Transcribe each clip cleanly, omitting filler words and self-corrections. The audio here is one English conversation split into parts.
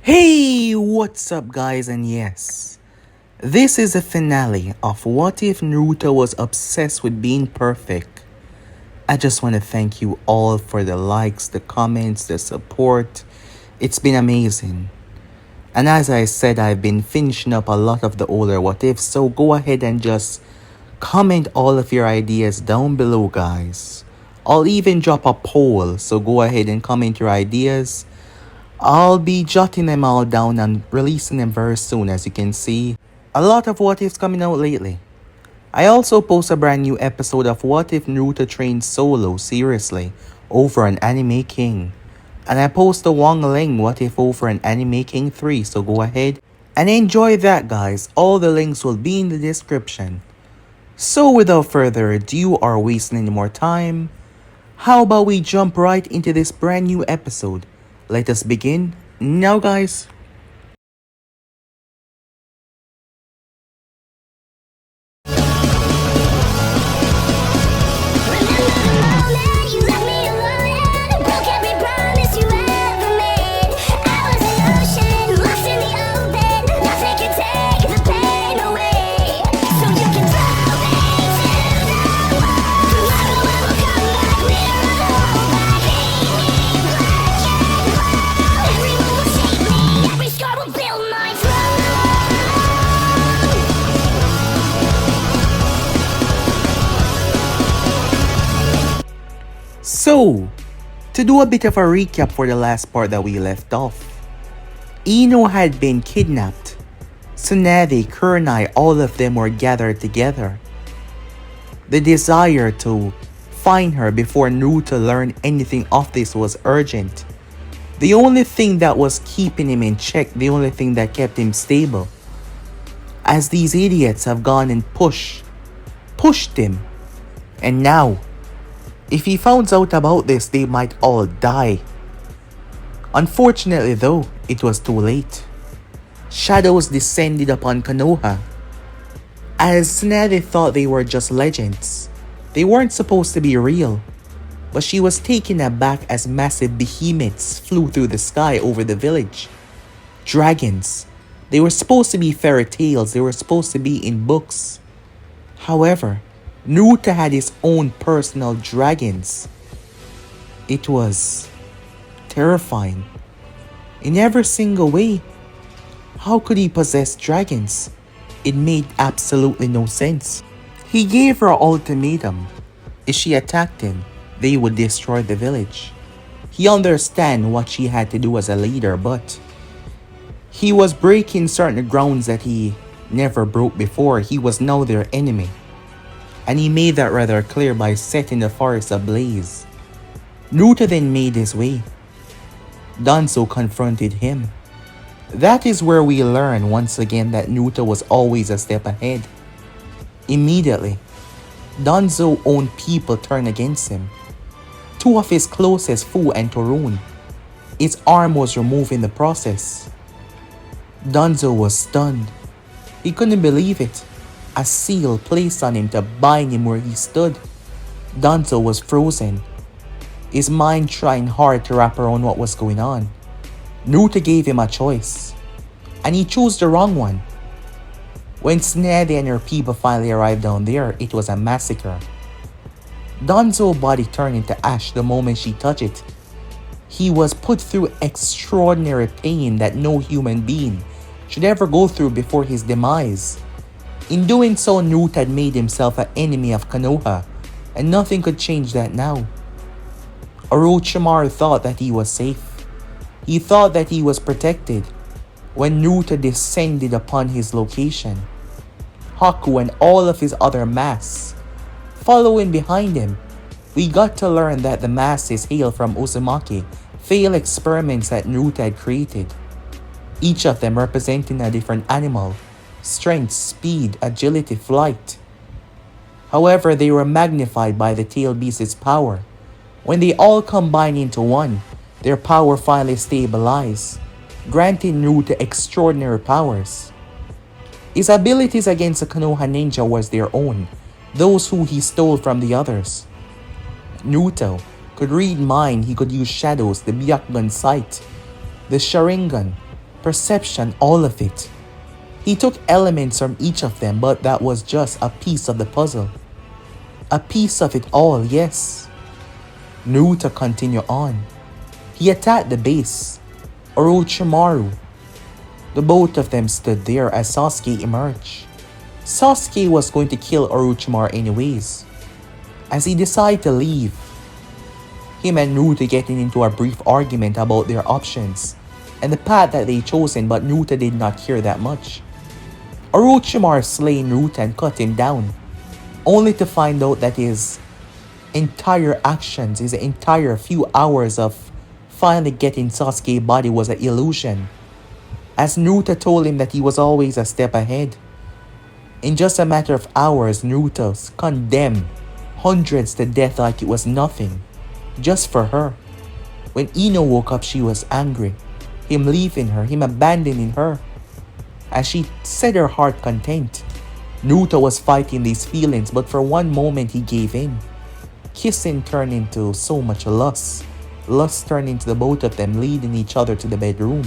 Hey, what's up, guys? And yes, this is the finale of What If Naruto Was Obsessed with Being Perfect. I just want to thank you all for the likes, the comments, the support. It's been amazing. And as I said, I've been finishing up a lot of the older What Ifs, so go ahead and just comment all of your ideas down below, guys. I'll even drop a poll, so go ahead and comment your ideas. I'll be jotting them all down and releasing them very soon. As you can see, a lot of What Ifs coming out lately. I also post a brand new episode of What If Naruto Trained Solo seriously over an Anime King. And I post the Wang Ling What If over an Anime King 3, so go ahead and enjoy that, guys. All the links will be in the description. So without further ado or wasting any more time, how about we jump right into this brand new episode? Let us begin now, guys. So, to do a bit of a recap for the last part that we left off, Ino had been kidnapped. Tsunade, Kurenai, all of them were gathered together. The desire to find her before Naruto learned anything of this was urgent. The only thing that was keeping him in check, the only thing that kept him stable, as these idiots have gone and pushed him. And now, if he finds out about this, they might all die. Unfortunately though, it was too late. Shadows descended upon Konoha. As Tsunade thought they were just legends, they weren't supposed to be real. But she was taken aback as massive behemoths flew through the sky over the village. Dragons. They were supposed to be fairy tales, they were supposed to be in books. However, Naruto had his own personal dragons. It was terrifying. In every single way. How could he possess dragons? It made absolutely no sense. He gave her an ultimatum. If she attacked him, they would destroy the village. He understood what she had to do as a leader, but he was breaking certain grounds that he never broke before. He was now their enemy. And he made that rather clear by setting the forest ablaze. Naruto then made his way. Danzo confronted him. That is where we learn once again that Naruto was always a step ahead. Immediately, Danzo's own people turned against him. Two of his closest, Fu and Torun. His arm was removed in the process. Danzo was stunned. He couldn't believe it. A seal placed on him to bind him where he stood. Danzo was frozen, his mind trying hard to wrap around what was going on. Naruto gave him a choice, and he chose the wrong one. When Tsunade and her people finally arrived down there, it was a massacre. Danzo's body turned into ash the moment she touched it. He was put through extraordinary pain that no human being should ever go through before his demise. In doing so, Naruto had made himself an enemy of Konoha, and nothing could change that now. Orochimaru thought that he was safe. He thought that he was protected when Naruto descended upon his location. Haku and all of his other masks following behind him. We got to learn that the masks hail from Uzumaki, failed experiments that Naruto had created, each of them representing a different animal. Strength, speed, agility, flight. However, they were magnified by the tail beast's power. When they all combined into one, their power finally stabilized, granting Naruto extraordinary powers. His abilities against the Konoha ninja was their own, those who he stole from the others. Naruto could read mind, he could use shadows, the Byakugan sight, the Sharingan, perception, all of it. He took elements from each of them, but that was just a piece of the puzzle. A piece of it all, yes. Naruto continued on. He attacked the base, Orochimaru. The both of them stood there as Sasuke emerged. Sasuke was going to kill Orochimaru anyways. As he decided to leave, him and Naruto getting into a brief argument about their options and the path that they chosen, but Naruto did not care that much. Orochimaru slayed Naruto and cut him down, only to find out that his entire actions, his entire few hours of finally getting Sasuke's body was an illusion, as Naruto told him that he was always a step ahead. In just a matter of hours, Naruto condemned hundreds to death like it was nothing, just for her. When Ino woke up, she was angry. Him leaving her, him abandoning her. As she said her heart content, Naruto was fighting these feelings, but for one moment he gave in. Kissing turned into so much lust. Lust turned into the both of them leading each other to the bedroom.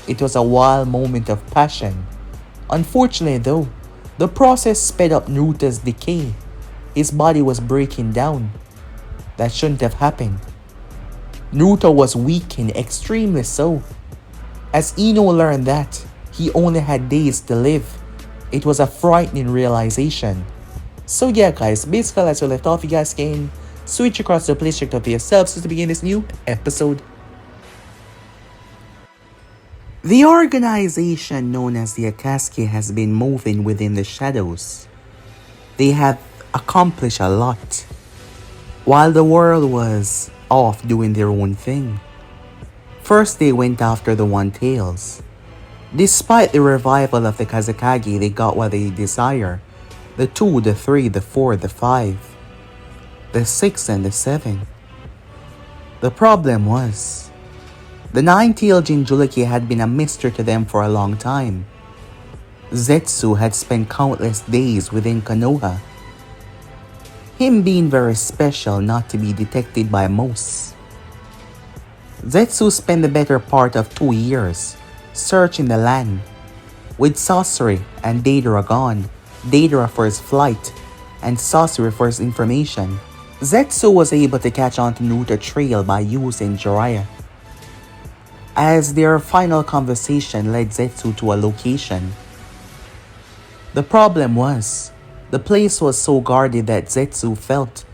It was a wild moment of passion. Unfortunately though, the process sped up Naruto's decay. His body was breaking down. That shouldn't have happened. Naruto was weakened, extremely so. As Ino learned that he only had days to live, it was a frightening realization. So yeah guys, basically as we left off, you guys can switch across the place check out for yourselves to begin this new episode. The organization known as the Akatsuki has been moving within the shadows. They have accomplished a lot, while the world was off doing their own thing. First they went after the One Tails. Despite the revival of the Kazekage, they got what they desire. The 2, the 3, the 4, the 5, the 6 and the 7. The problem was, the 9-tailed Jinchuriki had been a mystery to them for a long time. Zetsu had spent countless days within Konoha, him being very special not to be detected by most. Zetsu spent the better part of 2 years searching the land, with Sasori and Deidara gone, Deidara for his flight and Sasori for his information. Zetsu was able to catch on to Naruto's trail by using Jiraiya, as their final conversation led Zetsu to a location. The problem was, the place was so guarded that Zetsu felt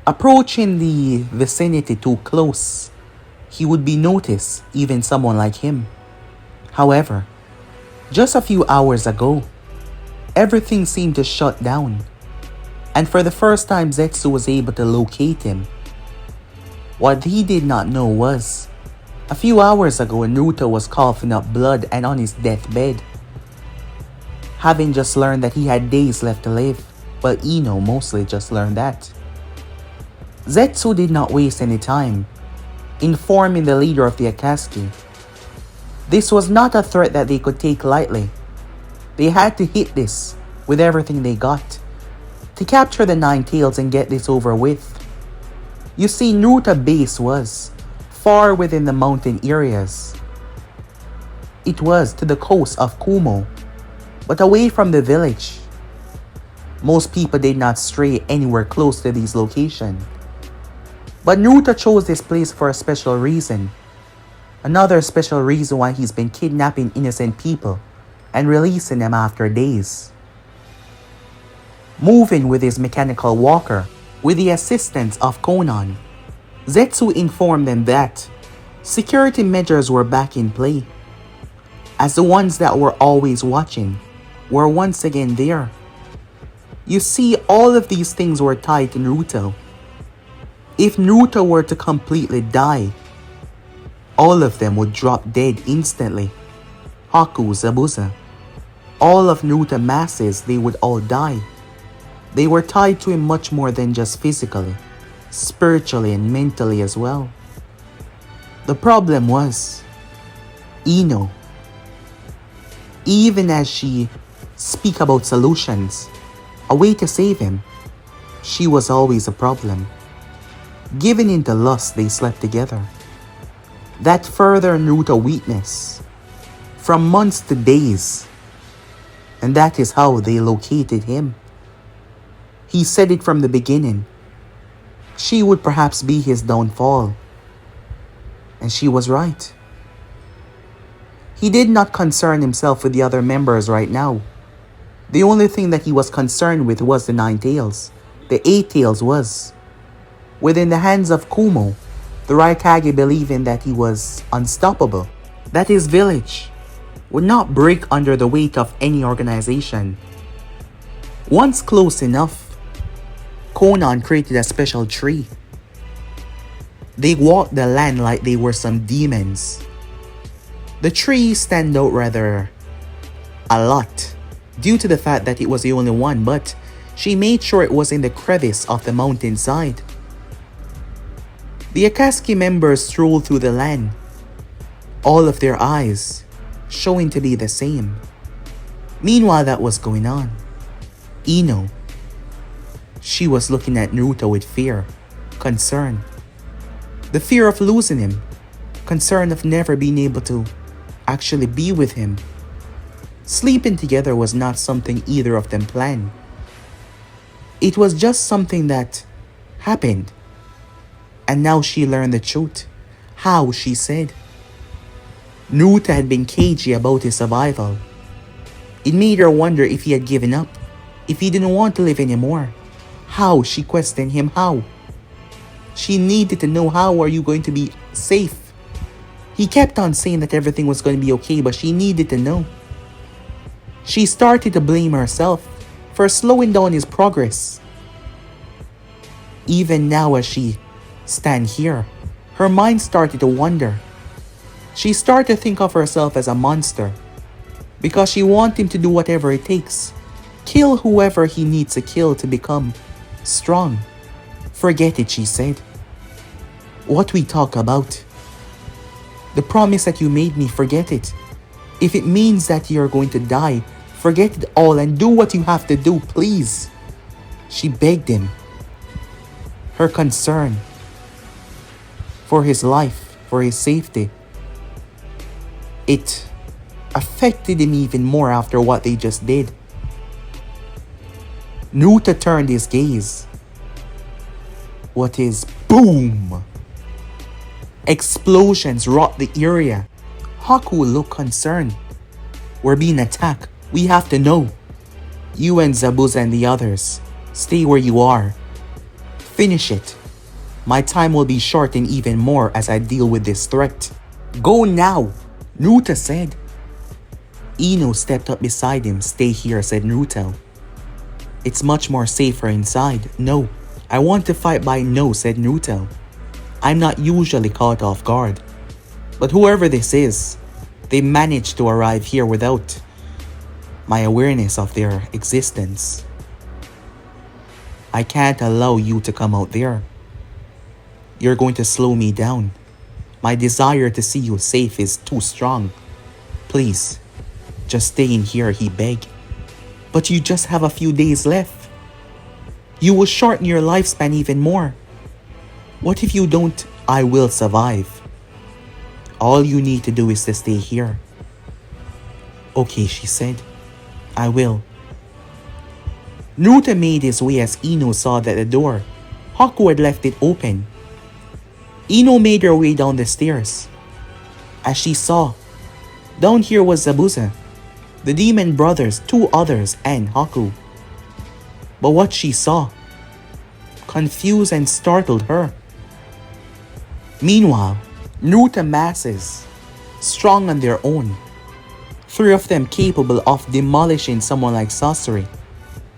approaching the vicinity too close, he would be noticed, even someone like him. However, just a few hours ago, everything seemed to shut down, and for the first time Zetsu was able to locate him. What he did not know was, a few hours ago Naruto was coughing up blood and on his deathbed, having just learned that he had days left to live. Well, Ino mostly just learned that. Zetsu did not waste any time informing the leader of the Akatsuki. This was not a threat that they could take lightly. They had to hit this with everything they got to capture the 9 tails and get this over with. You see, Naruto's base was far within the mountain areas. It was to the coast of Kumo, but away from the village. Most people did not stray anywhere close to these locations. But Naruto chose this place for a special reason. Another special reason why he's been kidnapping innocent people and releasing them after days. Moving with his mechanical walker with the assistance of Konan, Zetsu informed them that security measures were back in play, as the ones that were always watching were once again there. You see, all of these things were tied to Naruto. If Naruto were to completely die, all of them would drop dead instantly. Haku, Zabuza, all of Naruto's masses, they would all die. They were tied to him much more than just physically, spiritually and mentally as well. The problem was, Ino, even as she speak about solutions, a way to save him, she was always a problem. Given into lust, they slept together. That further Naruto weakness, from months to days. And that is how they located him. He said it from the beginning. She would perhaps be his downfall. And she was right. He did not concern himself with the other members right now. The only thing that he was concerned with was the 9 tails. The 8 tails was within the hands of Kumo, the Raikage believing that he was unstoppable, that his village would not break under the weight of any organization. Once close enough, Conan created a special tree. They walked the land like they were some demons. The tree stand out rather a lot due to the fact that it was the only one, but she made sure it was in the crevice of the mountainside. The Akatsuki members strolled through the land, all of their eyes showing to be the same. Meanwhile, that was going on. Ino, she was looking at Naruto with fear, concern. The fear of losing him, concern of never being able to actually be with him. Sleeping together was not something either of them planned. It was just something that happened. And now she learned the truth. How, she said. Naruto had been cagey about his survival. It made her wonder if he had given up, if he didn't want to live anymore. How, she questioned him, how? She needed to know, how are you going to be safe? He kept on saying that everything was going to be okay, but she needed to know. She started to blame herself for slowing down his progress. Even now as she stand here, her mind started to wander. She started to think of herself as a monster because she wanted him to do whatever it takes. Kill whoever he needs to kill to become strong. Forget it, she said. What we talk about. The promise that you made me, forget it. If it means that you're going to die, forget it all and do what you have to do, please. She begged him. Her concern for his life, for his safety. It affected him even more after what they just did. Naruto turned his gaze. What is boom? Explosions rocked the area. Haku looked concerned. We're being attacked. We have to know. You and Zabuza and the others, stay where you are. Finish it. My time will be shortened even more as I deal with this threat. Go now, Naruto said. Ino stepped up beside him. Stay here, said Naruto. It's much more safer inside. No, I want to fight by no, said Naruto. I'm not usually caught off guard. But whoever this is, they managed to arrive here without my awareness of their existence. I can't allow you to come out there. You're going to slow me down. My desire to see you safe is too strong. Please, just stay in here, he begged. But you just have a few days left. You will shorten your lifespan even more. What if you don't? I will survive. All you need to do is to stay here. Okay, she said. I will. Naruto made his way as Ino saw that the door, Haku had left it open. Ino made her way down the stairs. As she saw, down here was Zabuza, the demon brothers, 2 others, and Haku. But what she saw confused and startled her. Meanwhile, Naruto masses, strong on their own, 3 of them capable of demolishing someone like sorcery.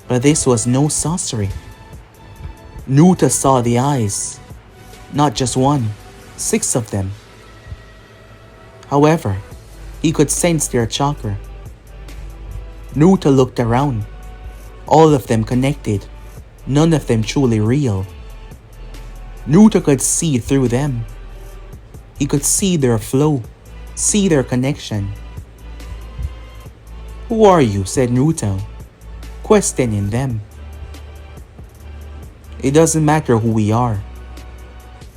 But this was no sorcery. Naruto saw the eyes, not just 1, 6 of them. However, he could sense their chakra. Naruto looked around, all of them connected, none of them truly real. Naruto could see through them. He could see their flow, see their connection. Who are you? Said Naruto, questioning them. It doesn't matter who we are.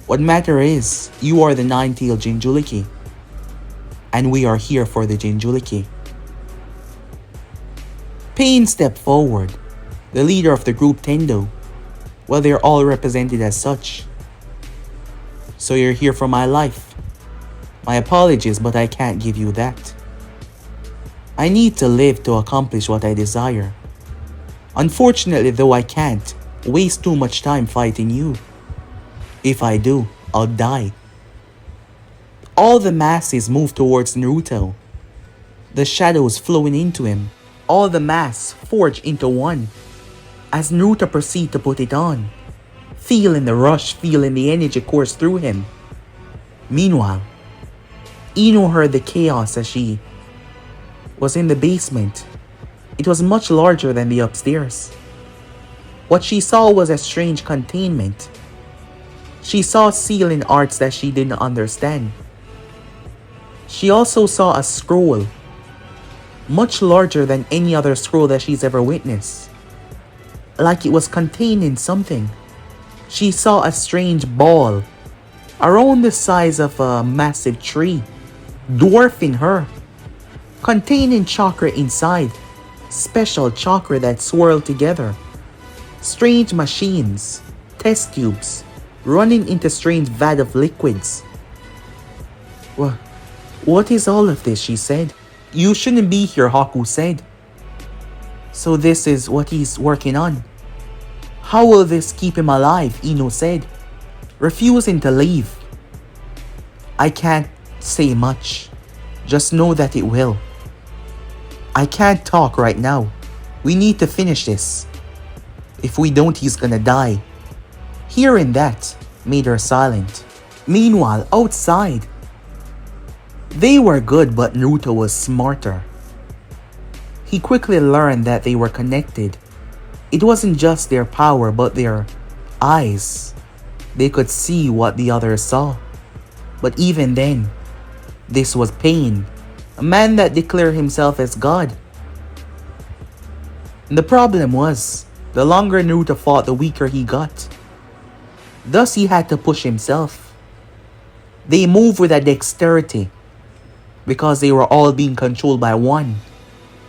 What matters is, you are the 9-tailed Jinchuriki. and we are here for the Jinjuliki. Pain stepped forward, the leader of the group Tendo. Well, they're all represented as such. So you're here for my life. My apologies, but I can't give you that. I need to live to accomplish what I desire. Unfortunately, though, I can't waste too much time fighting you. If I do, I'll die. All the masses move towards Naruto, the shadows flowing into him. All the masks forge into one as Naruto proceeds to put it on, feeling the rush, feeling the energy course through him. Meanwhile, Ino heard the chaos as she was in the basement. It was much larger than the upstairs. What she saw was a strange containment. She saw ceiling arts that she didn't understand. She also saw a scroll, much larger than any other scroll that she's ever witnessed. Like it was containing something. She saw a strange ball, around the size of a massive tree, dwarfing her, containing chakra inside, special chakra that swirled together. Strange machines, test tubes, running into strange vat of liquids. What is all of this? She said. You shouldn't be here, Haku said. So this is what he's working on. How will this keep him alive? Ino said, refusing to leave. I can't say much. Just know that it will. I can't talk right now. We need to finish this. If we don't, he's gonna die. Hearing that made her silent. Meanwhile, outside, they were good, but Naruto was smarter. He quickly learned that they were connected. It wasn't just their power, but their eyes. They could see what the others saw. But even then, this was Pain, a man that declared himself as God. And the problem was, the longer Naruto fought, the weaker he got. Thus he had to push himself. They moved with a dexterity, because they were all being controlled by one.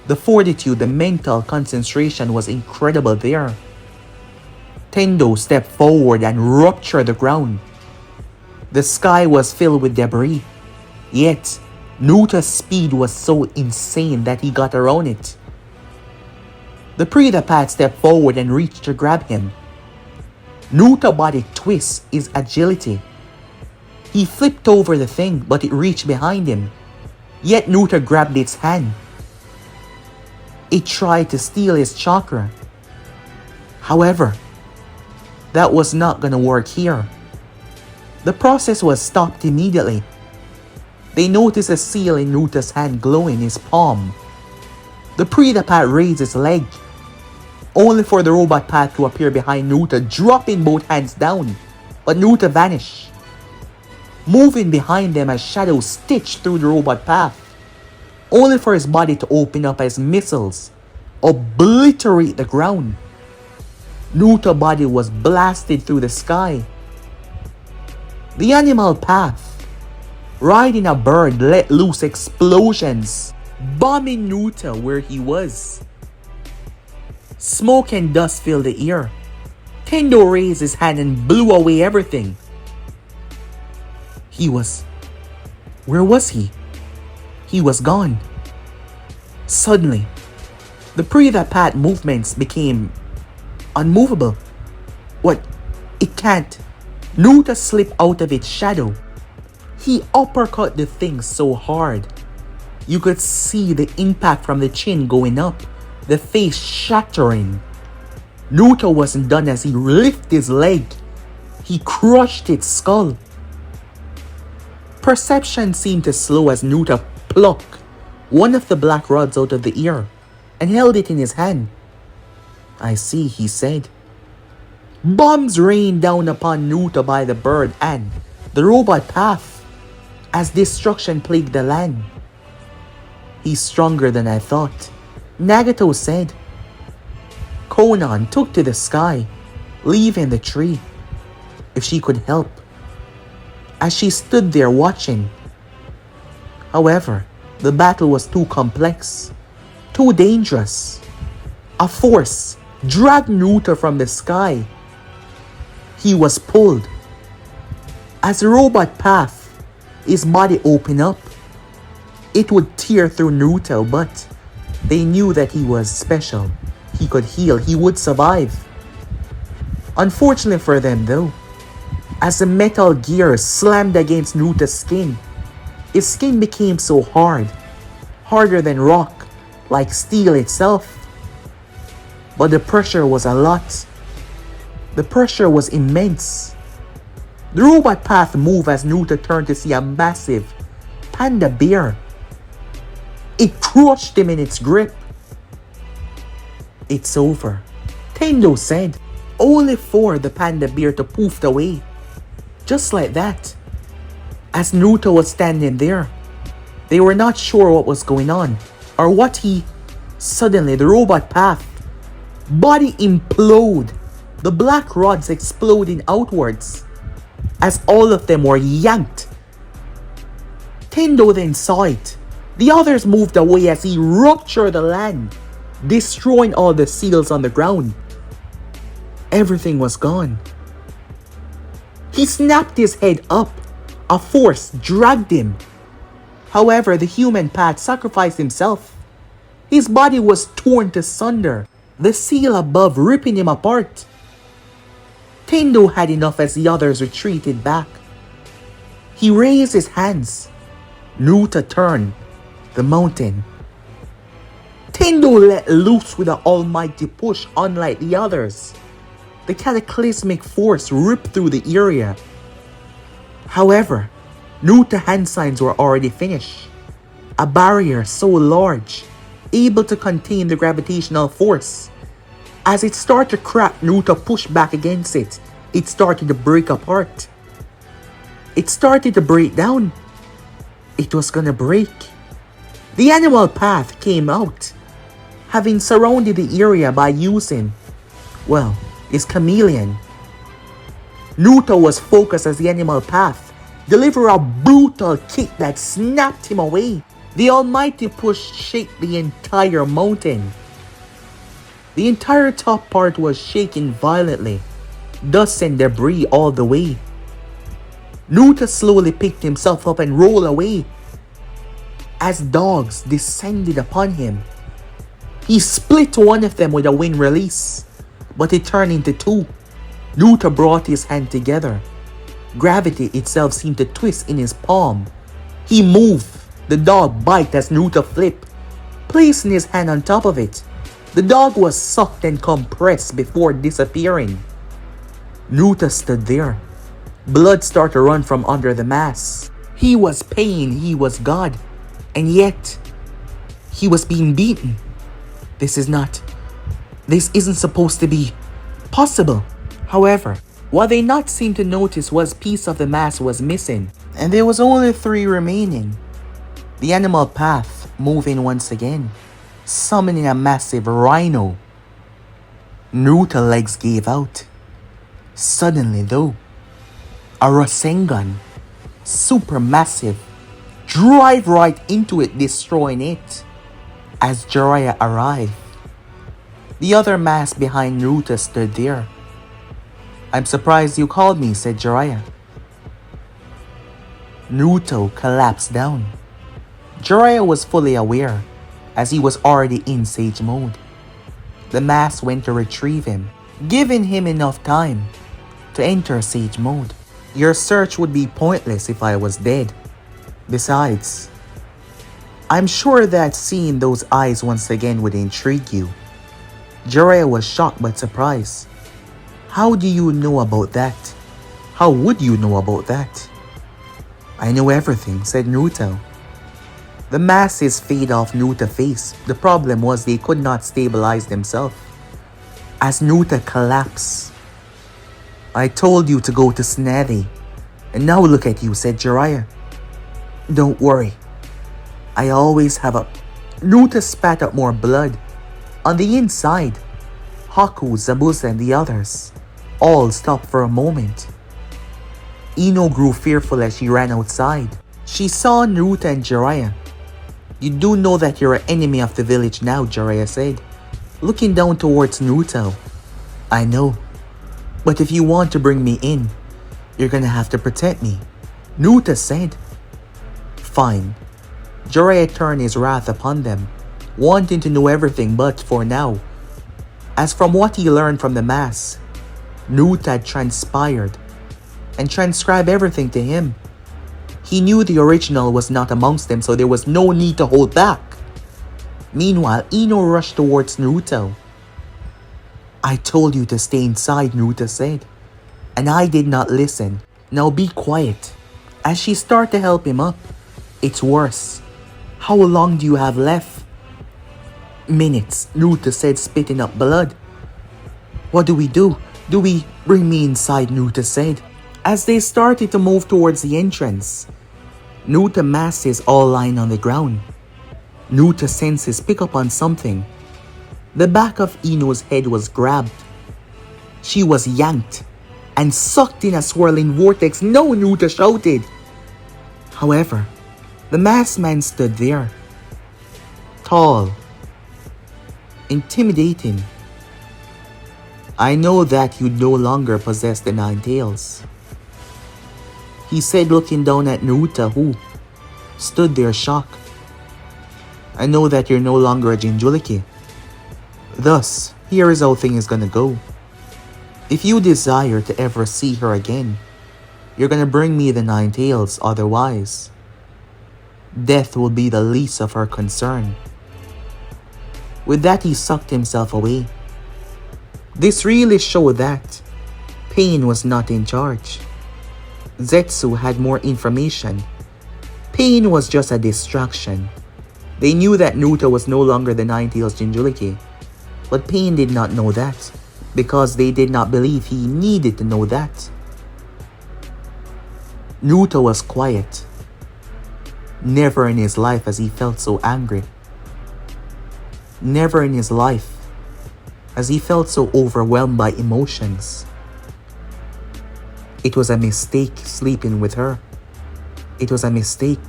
The fortitude, the mental concentration was incredible there. Tendo stepped forward and ruptured the ground. The sky was filled with debris. Yet, Naruto's speed was so insane that he got around it. The Predapat stepped forward and reached to grab him. Naruto's body twists his agility. He flipped over the thing, but it reached behind him. Yet Naruto grabbed its hand. It tried to steal his chakra. However, that was not gonna work here. The process was stopped immediately. They noticed a seal in Naruto's hand glowing his palm. The Predapat raised his leg, only for the robot path to appear behind Naruto, dropping both hands down, but Naruto vanished, moving behind them as shadows stitched through the robot path, only for his body to open up as missiles obliterate the ground. Naruto's body was blasted through the sky. The animal path, riding a bird, let loose explosions, bombing Naruto where he was. Smoke and dust filled the air. Tendo raised his hand and blew away everything. Where was he? He was gone. Suddenly, the Predapat movements became unmovable. It can't. Naruto slipped out of its shadow. He uppercut the thing so hard. You could see the impact from the chin going up, the face shattering. Naruto wasn't done as he lifted his leg. He crushed its skull. Perception seemed to slow as Naruto plucked one of the black rods out of the ear and held it in his hand. I see, he said. Bombs rained down upon Naruto by the bird and the robot path as destruction plagued the land. He's stronger than I thought, Nagato said. Konoha took to the sky, leaving the tree. If she could help. As she stood there watching, However, the battle was too complex, too dangerous. A force dragged Naruto from the sky. He was pulled. As the robot path, his body opened up. It would tear through Naruto, but they knew that he was special. He could heal, he would survive. Unfortunately for them though, as the metal gear slammed against Naruto's skin, his skin became so hard, harder than rock, like steel itself. But the pressure was a lot. The pressure was immense. The robot path moved as Naruto turned to see a massive panda bear. It crushed him in its grip. It's over, Tendo said, only for the panda bear to poof away. Just like that. As Naruto was standing there, they were not sure what was going on or what Suddenly the robot path body implode, the black rods exploding outwards as all of them were yanked. Tendo then saw it. The others moved away as he ruptured the land, destroying all the seals on the ground. Everything was gone. He snapped his head up. A force dragged him. However, the human path sacrificed himself. His body was torn to sunder, the seal above ripping him apart. Tendo had enough as the others retreated back. He raised his hands. Naruto turned the mountain. Tendo let loose with an almighty push unlike the others. The cataclysmic force ripped through the area. However, Naruto's hand signs were already finished. A barrier so large, able to contain the gravitational force. As it started to crack, Naruto pushed back against it. It started to break apart. It started to break down. It was gonna break. The animal path came out, having surrounded the area by using, his chameleon. Naruto was focused as the animal path delivered a brutal kick that snapped him away. The almighty push shook the entire mountain. The entire top part was shaking violently, dust and debris all the way. Naruto slowly picked himself up and rolled away as dogs descended upon him. He split one of them with a wind release, but it turned into two. Naruto brought his hand together. Gravity itself seemed to twist in his palm. He moved. The dog bit as Naruto flipped, placing his hand on top of it. The dog was sucked and compressed before disappearing. Naruto stood there. Blood started to run from under the mask. He was pain, he was God, and yet he was being beaten. This isn't supposed to be possible. However, what they not seemed to notice was piece of the mask was missing, and there was only 3 remaining. The animal path moving once again, summoning a massive rhino. Naruto's legs gave out. Suddenly though, a Rasengan, supermassive, drive right into it, destroying it. As Jiraiya arrived, the other mask behind Naruto stood there. "I'm surprised you called me," said Jiraiya. Naruto collapsed down. Jiraiya was fully aware, as he was already in Sage mode. The mask went to retrieve him, giving him enough time to enter Sage mode. "Your search would be pointless if I was dead. Besides, I'm sure that seeing those eyes once again would intrigue you." Jiraiya was shocked but surprised. "How do you know about that? How would you know about that?" "I know everything," said Naruto. The masses fade off Naruto's face. The problem was they could not stabilize themselves. As Naruto collapsed, "I told you to go to Snazzy, and now look at you," said Jiraiya. "Don't worry. I always have a..." Naruto spat out more blood. On the inside, Haku, Zabuza, and the others all stopped for a moment. Ino grew fearful as she ran outside. She saw Naruto and Jiraiya. You do know that you're an enemy of the village now, Jiraiya said, looking down towards Naruto. I know, but if you want to bring me in, you're gonna have to protect me, Naruto said. Fine. Jiraiya turned his wrath upon them, wanting to know everything but for now. As from what he learned from the mass, Naruto had transpired and transcribed everything to him. He knew the original was not amongst them, so there was no need to hold back. Meanwhile, Ino rushed towards Naruto. I told you to stay inside, Naruto said, and I did not listen. Now be quiet. As she started to help him up. It's worse. How long do you have left? Minutes, Naruto said, spitting up blood. What do we do? Do we bring me inside, Naruto said. As they started to move towards the entrance, Naruto's masses all lying on the ground. Naruto's senses pick up on something. The back of Ino's head was grabbed. She was yanked and sucked in a swirling vortex. No, Naruto shouted. However, the masked man stood there. Tall. Intimidating. I know that you no longer possess the 9 tails, he said, looking down at Naruto, who stood there shocked. I know that you're no longer a Jinchuriki. Thus, here is how things gonna go. If you desire to ever see her again, you're gonna bring me the 9 tails, otherwise, death will be the least of her concern. With that, he sucked himself away. This really showed that Pain was not in charge. Zetsu had more information. Pain was just a distraction. They knew that Naruto was no longer the 9 tails Jinchuriki, but Pain did not know that, because they did not believe he needed to know that. Naruto was quiet. Never in his life has he felt so angry. Never in his life has he felt so overwhelmed by emotions. It was a mistake sleeping with her. It was a mistake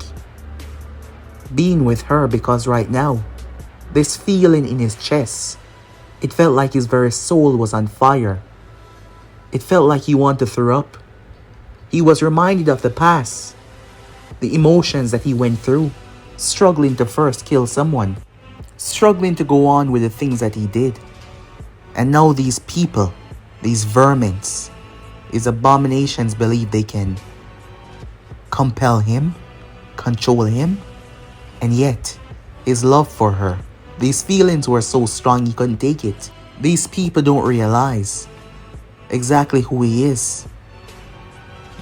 being with her, because right now, this feeling in his chest, it felt like his very soul was on fire. It felt like he wanted to throw up. He was reminded of the past, the emotions that he went through, struggling to first kill someone, struggling to go on with the things that he did. And now these people, these vermins, these abominations believe they can compel him, control him, and yet his love for her, these feelings were so strong he couldn't take it. These people don't realize exactly who he is.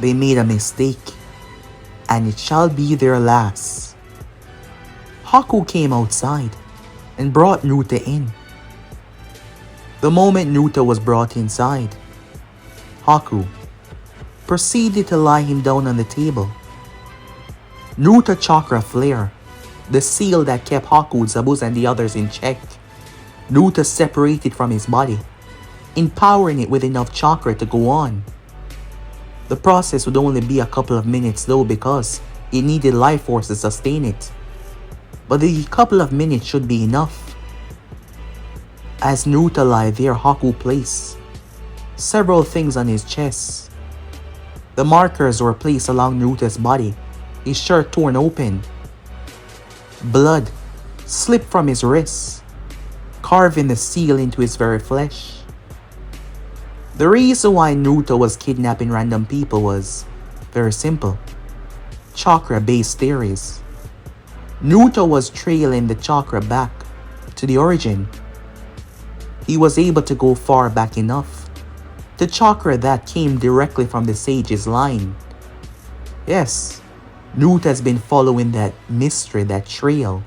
They made a mistake, and it shall be their last. Haku came outside and brought Naruto in. The moment Naruto was brought inside, Haku proceeded to lie him down on the table. Naruto chakra flare, the seal that kept Haku, Zabuza and the others in check. Naruto separated from his body, empowering it with enough chakra to go on. The process would only be a couple of minutes though, because it needed life force to sustain it. But the couple of minutes should be enough. As Naruto lay there, Haku placed several things on his chest. The markers were placed along Naruto's body, his shirt torn open. Blood slipped from his wrists, carving the seal into his very flesh. The reason why Naruto was kidnapping random people was very simple. Chakra-based theories. Naruto was trailing the chakra back to the origin. He was able to go far back enough. The chakra that came directly from the sage's line. Yes, Naruto has been following that mystery, that trail.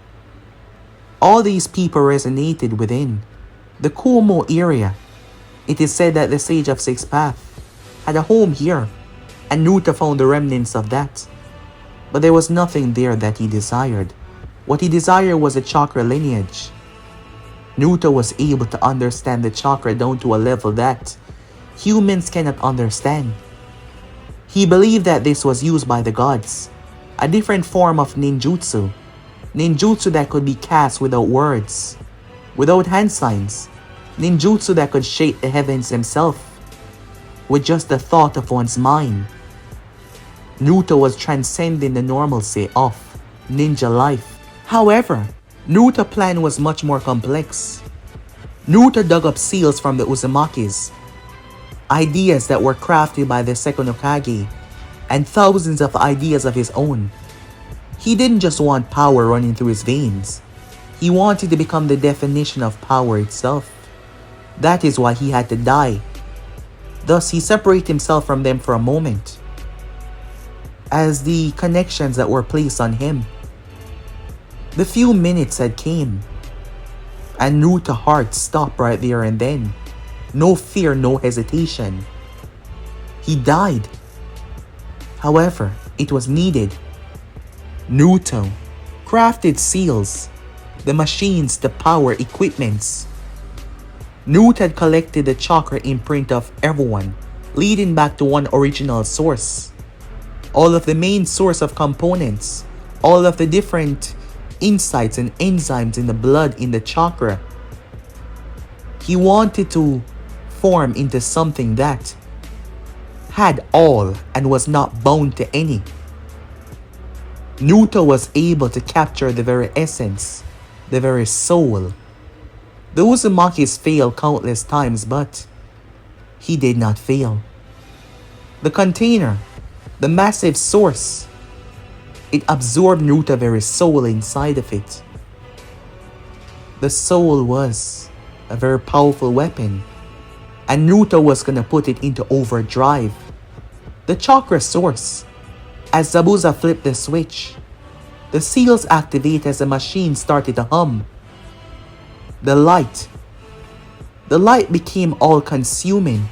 All these people resonated within the Konoha area. It is said that the Sage of Six Paths had a home here, and Naruto found the remnants of that. But there was nothing there that he desired. What he desired was a chakra lineage. Naruto was able to understand the chakra down to a level that humans cannot understand. He believed that this was used by the gods A different form of ninjutsu. Ninjutsu that could be cast without words, without hand signs. Ninjutsu that could shake the heavens himself, with just the thought of one's mind. Naruto was transcending the normalcy of ninja life. However, Naruto's plan was much more complex. Naruto dug up seals from the Uzumakis, ideas that were crafted by the second Hokage, and thousands of ideas of his own. He didn't just want power running through his veins. He wanted to become the definition of power itself. That is why he had to die. Thus, he separated himself from them for a moment, as the connections that were placed on him. The few minutes had came, and Naruto's heart stopped right there and then. No fear, no hesitation. He died. However, it was needed. Naruto crafted seals, the machines, the power, equipments. Naruto had collected the chakra imprint of everyone, leading back to one original source. All of the main source of components, all of the different insights and enzymes in the blood, in the chakra. He wanted to form into something that had all and was not bound to any. Naruto was able to capture the very essence, the very soul. The Uzumakis failed countless times, but he did not fail. The container, the massive source, it absorbed Naruto's very soul inside of it. The soul was a very powerful weapon, and Naruto was gonna put it into overdrive. The chakra source, as Zabuza flipped the switch, the seals activate as the machine started to hum. The light became all-consuming.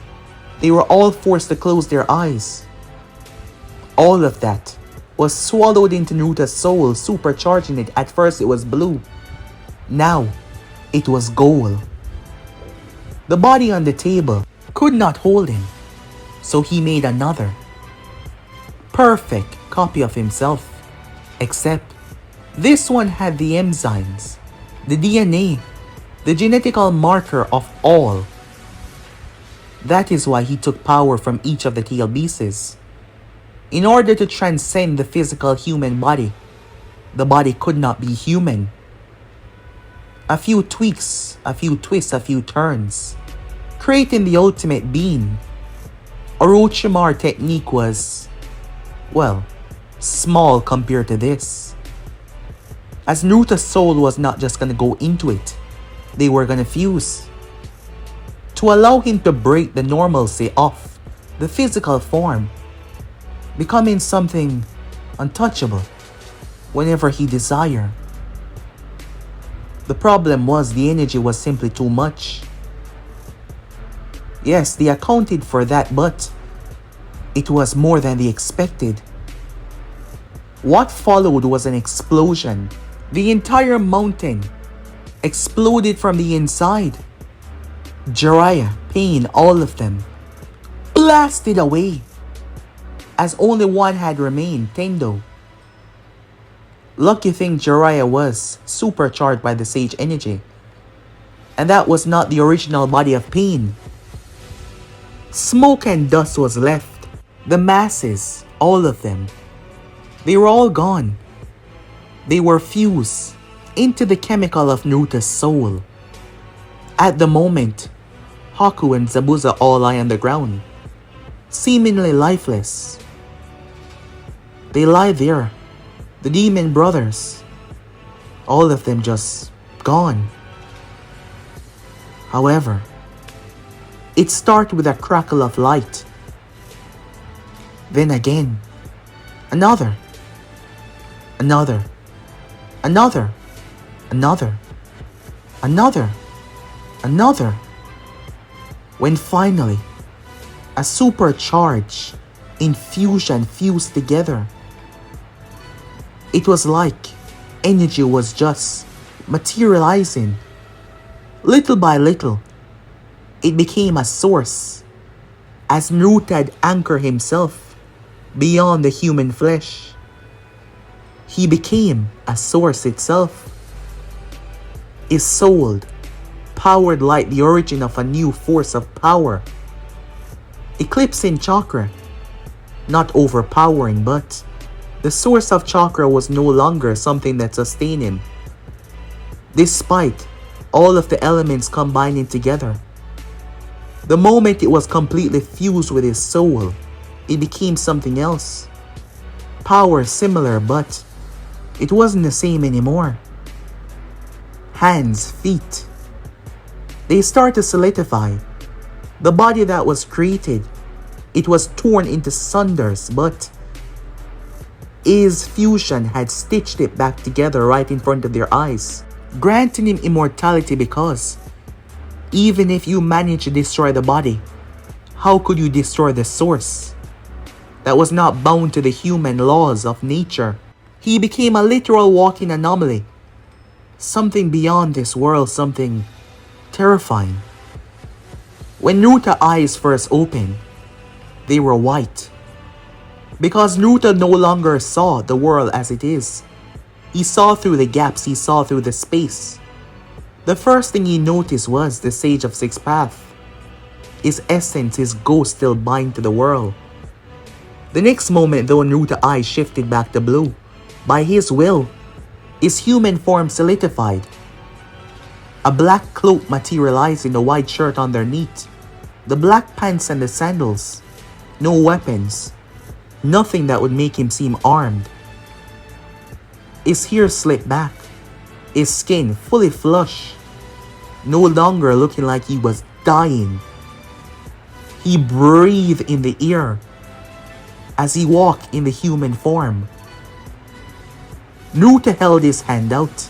They were all forced to close their eyes. All of that was swallowed into Naruto's soul, supercharging it. At first it was blue. Now it was gold. The body on the table could not hold him, so he made another perfect copy of himself. Except this one had the enzymes, the DNA, the genetical marker of all. That is why he took power from each of the tail beasts. In order to transcend the physical human body, the body could not be human. A few tweaks, a few twists, a few turns, creating the ultimate being. Orochimaru technique was, well, small compared to this. As Naruto's soul was not just gonna go into it, they were gonna fuse. To allow him to break the normalcy of the physical form, becoming something untouchable whenever he desired. The problem was the energy was simply too much. Yes, they accounted for that, but it was more than they expected. What followed was an explosion. The entire mountain exploded from the inside. Jiraiya, Pain, all of them blasted away, as only one had remained, Tendo. Lucky thing Jiraiya was supercharged by the sage energy, and that was not the original body of Pain. Smoke and dust was left. The masses, all of them, they were all gone. They were fused into the chemical of Naruto's soul. At the moment, Haku and Zabuza all lie on the ground, seemingly lifeless. They lie there, the demon brothers, all of them just gone. However, it started with a crackle of light. Then again, another, another, another, another, another, another. When finally, a supercharged infusion fused together. It was like energy was just materializing. Little by little, it became a source, as Naruto had anchored himself beyond the human flesh. He became a source itself. His soul powered like the origin of a new force of power. Eclipsing chakra, not overpowering, but the source of chakra was no longer something that sustained him. Despite all of the elements combining together, the moment it was completely fused with his soul, it became something else. Power similar, but it wasn't the same anymore. Hands, feet, they start to solidify. The body that was created, it was torn into sunders, but his fusion had stitched it back together right in front of their eyes, granting him immortality because even if you manage to destroy the body, how could you destroy the source that was not bound to the human laws of nature? He became a literal walking anomaly, something beyond this world, something terrifying. When Naruto's eyes first opened, they were white. Because Naruto no longer saw the world as it is. He saw through the gaps, he saw through the space. The first thing he noticed was the Sage of Six Paths. His essence, his ghost still bind to the world. The next moment though, Naruto's eyes shifted back to blue. By his will, his human form solidified. A black cloak materialized in the white shirt underneath. The black pants and the sandals. No weapons. Nothing that would make him seem armed. His hair slicked back. His skin fully flush. No longer looking like he was dying. He breathed in the air as he walked in the human form. Naruto held his hand out.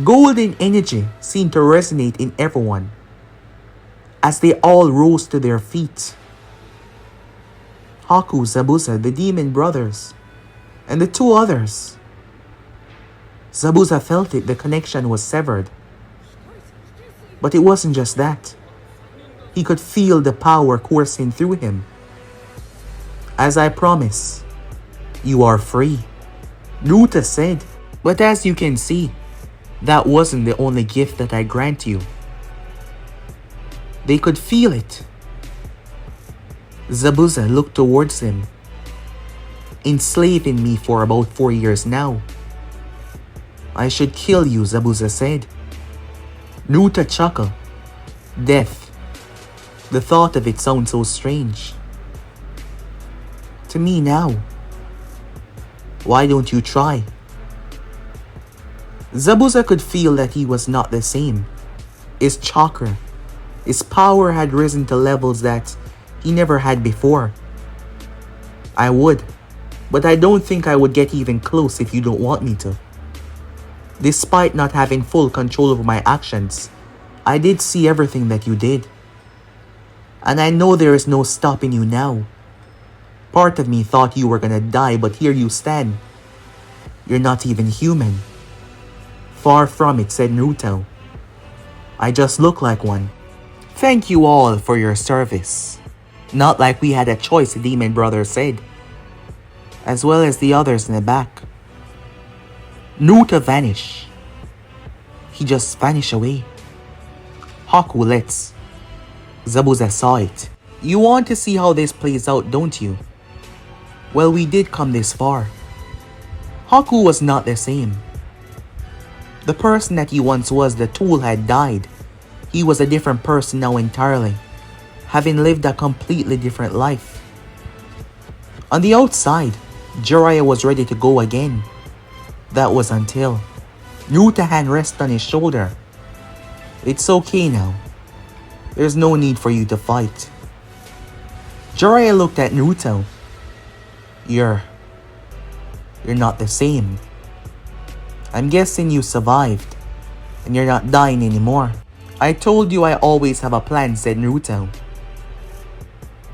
Golden energy seemed to resonate in everyone as they all rose to their feet. Haku, Zabuza, the demon brothers, and the two others. Zabuza felt it, the connection was severed. But it wasn't just that. He could feel the power coursing through him. As I promise, you are free, Naruto said. But as you can see, that wasn't the only gift that I grant you. They could feel it. Zabuza looked towards him. Enslaving me for about 4 years now. I should kill you, Zabuza said. Naruto chuckled. Death. The thought of it sounds so strange. To me now. Why don't you try? Zabuza could feel that he was not the same. His chakra, his power had risen to levels that he never had before. I would, but I don't think I would get even close if you don't want me to. Despite not having full control over my actions, I did see everything that you did. And I know there is no stopping you now. Part of me thought you were gonna die, but here you stand. You're not even human. Far from it, said Naruto. I just look like one. Thank you all for your service. Not like we had a choice, the demon brother said. As well as the others in the back. Naruto vanished. He just vanished away. Haku, let's. Zabuza saw it. You want to see how this plays out, don't you? Well, we did come this far. Haku was not the same. The person that he once was, the tool, had died. He was a different person now entirely, having lived a completely different life. On the outside, Jiraiya was ready to go again. That was until Naruto's hand rested on his shoulder. It's okay now. There's no need for you to fight. Jiraiya looked at Naruto. You're not the same. I'm guessing you survived, and you're not dying anymore. I told you I always have a plan, said Naruto.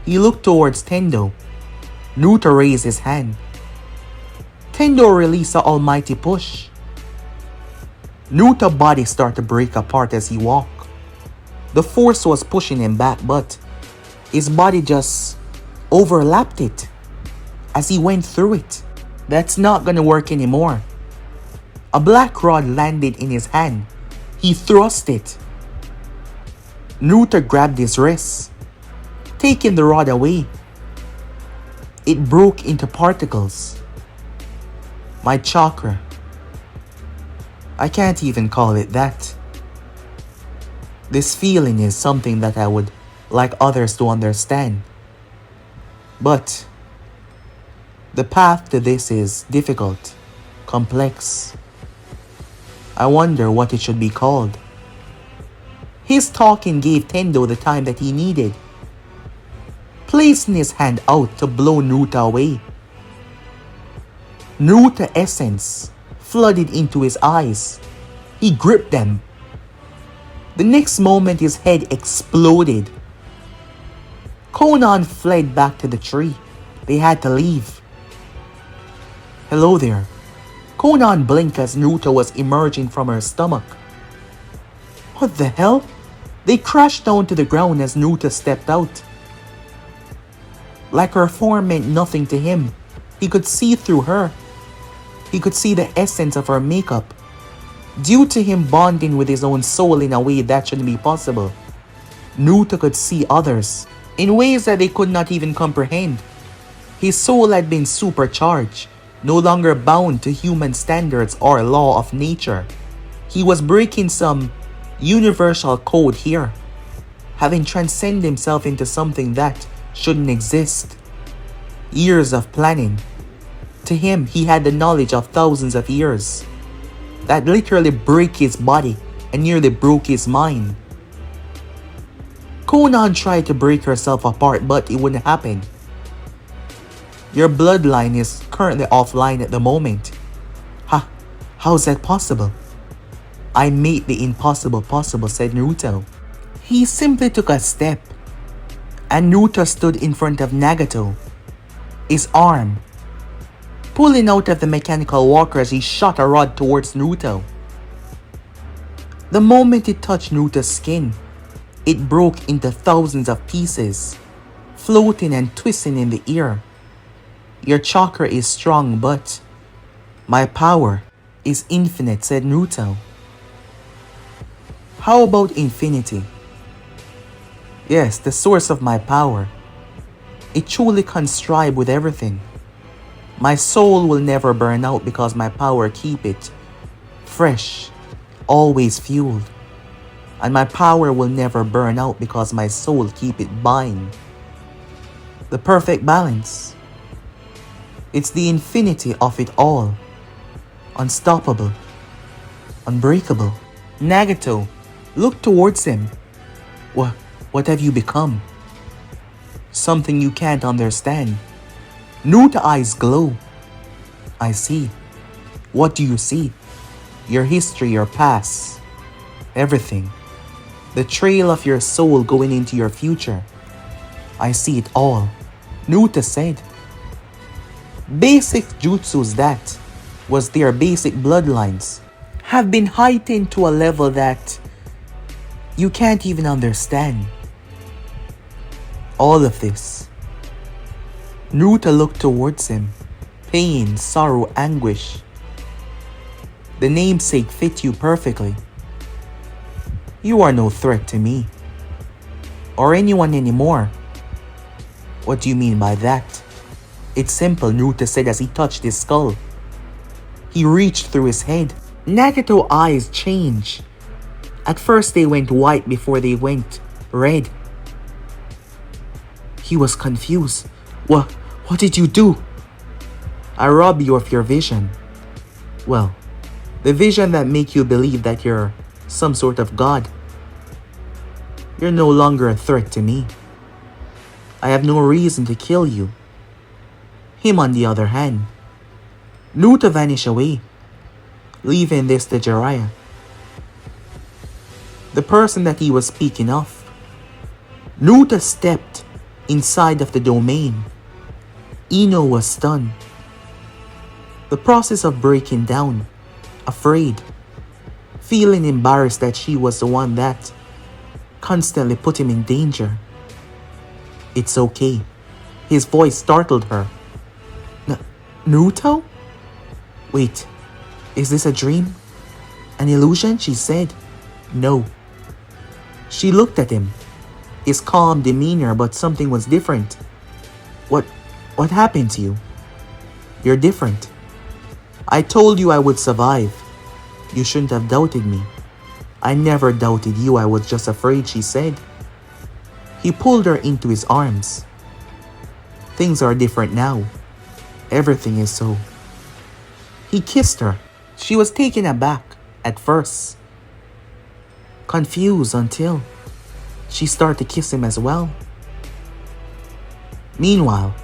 He looked towards Tendo. Naruto raised his hand. Tendo released an almighty push. Naruto's body started to break apart as he walked. The force was pushing him back, but his body just overlapped it as he went through it. That's not gonna work anymore. A black rod landed in his hand. He thrust it. Naruto grabbed his wrist, taking the rod away. It broke into particles. My chakra. I can't even call it that. This feeling is something that I would like others to understand. But the path to this is difficult, complex. I wonder what it should be called. His talking gave Tendo the time that he needed, placing his hand out to blow Naruto away. Naruto essence flooded into his eyes. He gripped them. The next moment his head exploded. Konoha fled back to the tree. They had to leave. Hello there. Konoha blinked as Naruto was emerging from her stomach. What the hell? They crashed down to the ground as Naruto stepped out. Like her form meant nothing to him. He could see through her. He could see the essence of her makeup. Due to him bonding with his own soul in a way that shouldn't be possible, Naruto could see others in ways that they could not even comprehend. His soul had been supercharged, no longer bound to human standards or law of nature. He was breaking some universal code here, having transcended himself into something that shouldn't exist. Years of planning. To him, he had the knowledge of thousands of years that literally break his body and nearly broke his mind. Konoha tried to break herself apart, but it wouldn't happen. Your bloodline is currently offline at the moment. How's that possible? I made the impossible possible, said Naruto. He simply took a step, and Naruto stood in front of Nagato, his arm pulling out of the mechanical walker as he shot a rod towards Naruto. The moment it touched Naruto's skin, it broke into thousands of pieces, floating and twisting in the air. Your chakra is strong, but my power is infinite, said Naruto. How about infinity? Yes, the source of my power. It truly contribes with everything. My soul will never burn out because my power keep it fresh, always fueled. And my power will never burn out because my soul keep it bind. The perfect balance. It's the infinity of it all. Unstoppable. Unbreakable. Nagato looked towards him. What have you become? Something you can't understand. Naruto's eyes glow. I see. What do you see? Your history, your past. Everything. The trail of your soul going into your future. I see it all. Naruto said. Basic jutsus that was their basic bloodlines have been heightened to a level that you can't even understand. All of this. Naruto looked towards him. Pain, sorrow, anguish. The namesake fit you perfectly. You are no threat to me. Or anyone anymore. What do you mean by that? It's simple, Naruto said as he touched his skull. He reached through his head. Nagato's eyes changed. At first they went white before they went red. He was confused. What did you do? I robbed you of your vision. Well, the vision that makes you believe that you're some sort of god. You're no longer a threat to me. I have no reason to kill you. Him, on the other hand, Naruto vanished away, leaving this to Jiraiya. The person that he was speaking of. Naruto stepped inside of the domain. Ino was stunned. The process of breaking down, afraid, feeling embarrassed that she was the one that constantly put him in danger. It's okay. His voice startled her. Naruto? Wait, is this a dream? An illusion? She said. No. She looked at him. His calm demeanor, but something was different. What happened to you? You're different. I told you I would survive. You shouldn't have doubted me. I never doubted you, I was just afraid, she said. He pulled her into his arms. Things are different now. Everything is so. He kissed her. She was taken aback at first. Confused until she started to kiss him as well. Meanwhile,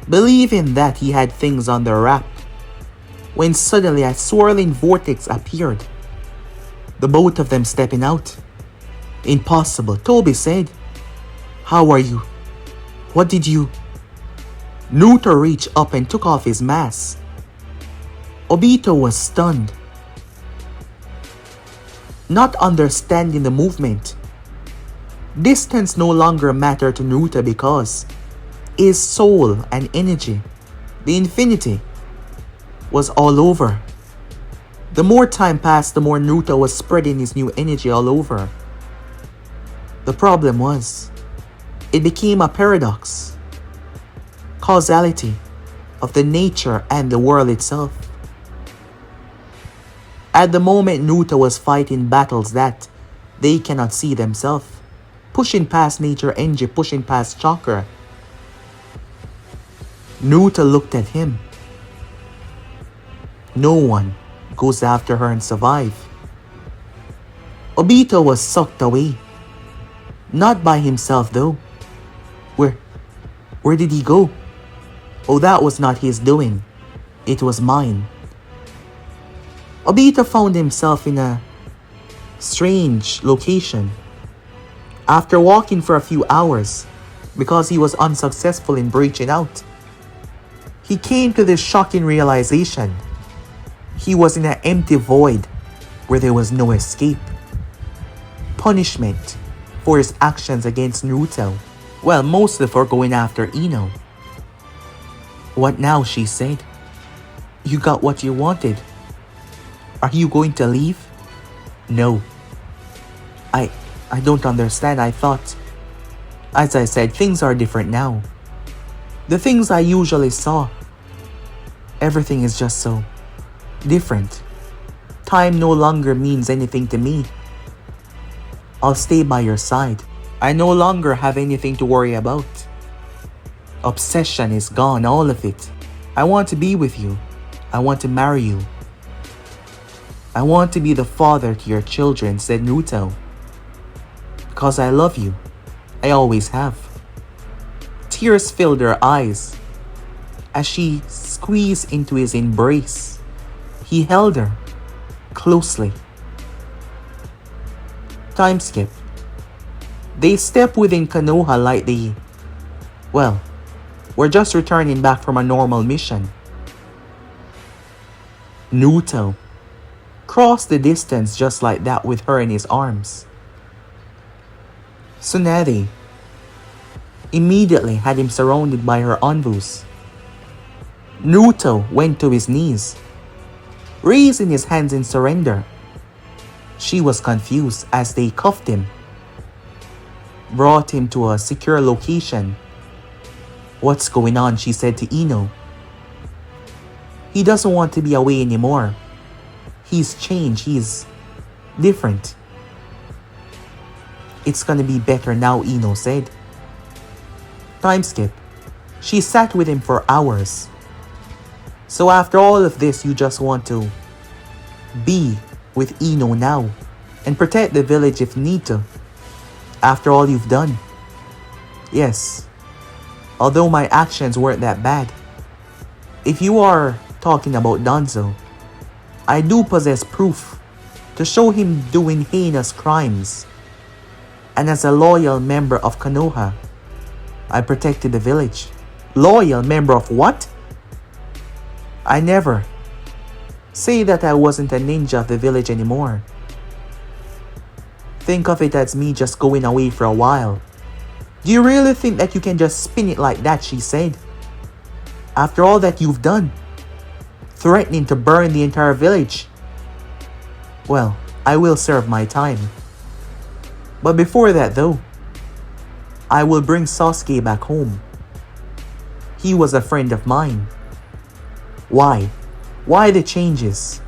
believing that he had things under wrap, when suddenly a swirling vortex appeared. The both of them stepping out. Impossible, Toby said. How are you? What did you... Naruto reached up and took off his mask. Obito was stunned, not understanding the movement. Distance no longer mattered to Naruto because his soul and energy, the infinity, was all over. The more time passed, the more Naruto was spreading his new energy all over. The problem was, it became a paradox. Causality of the nature and the world itself. At the moment, Naruto was fighting battles that they cannot see themselves, pushing past nature energy, pushing past chakra. Naruto looked at him. No one goes after her and survive. Obito was sucked away. Not by himself though. Where did he go? Oh, that was not his doing. It was mine. Obito found himself in a strange location. After walking for a few hours, because he was unsuccessful in breaching out, he came to this shocking realization. He was in an empty void where there was no escape. Punishment for his actions against Naruto. Well, mostly for going after Ino. What now, she said. You got what you wanted. Are you going to leave? No. I don't understand. I thought... As I said, things are different now. The things I usually saw. Everything is just so different. Time no longer means anything to me. I'll stay by your side. I no longer have anything to worry about. Obsession is gone, all of it. I want to be with you. I want to marry you. I want to be the father to your children, said Naruto. Because I love you. I always have. Tears filled her eyes as she squeezed into his embrace. He held her closely. Time skip. They step within Konoha like they... Well, we're just returning back from a normal mission. Naruto crossed the distance just like that with her in his arms. Tsunade immediately had him surrounded by her envoys. Naruto went to his knees, raising his hands in surrender. She was confused as they cuffed him, brought him to a secure location. What's going on? She said to Ino. He doesn't want to be away anymore. He's changed. He's different. It's gonna be better now, Ino said. Time skip. She sat with him for hours. So after all of this, you just want to be with Ino now and protect the village if need to. After all you've done. Yes. Although my actions weren't that bad. If you are talking about Danzo, I do possess proof to show him doing heinous crimes. And as a loyal member of Konoha, I protected the village. Loyal member of what? I never say that I wasn't a ninja of the village anymore. Think of it as me just going away for a while. Do you really think that you can just spin it like that, she said. After all that you've done. threatening to burn the entire village. Well, I will serve my time. But before that though, I will bring Sasuke back home. He was a friend of mine. Why? Why the changes?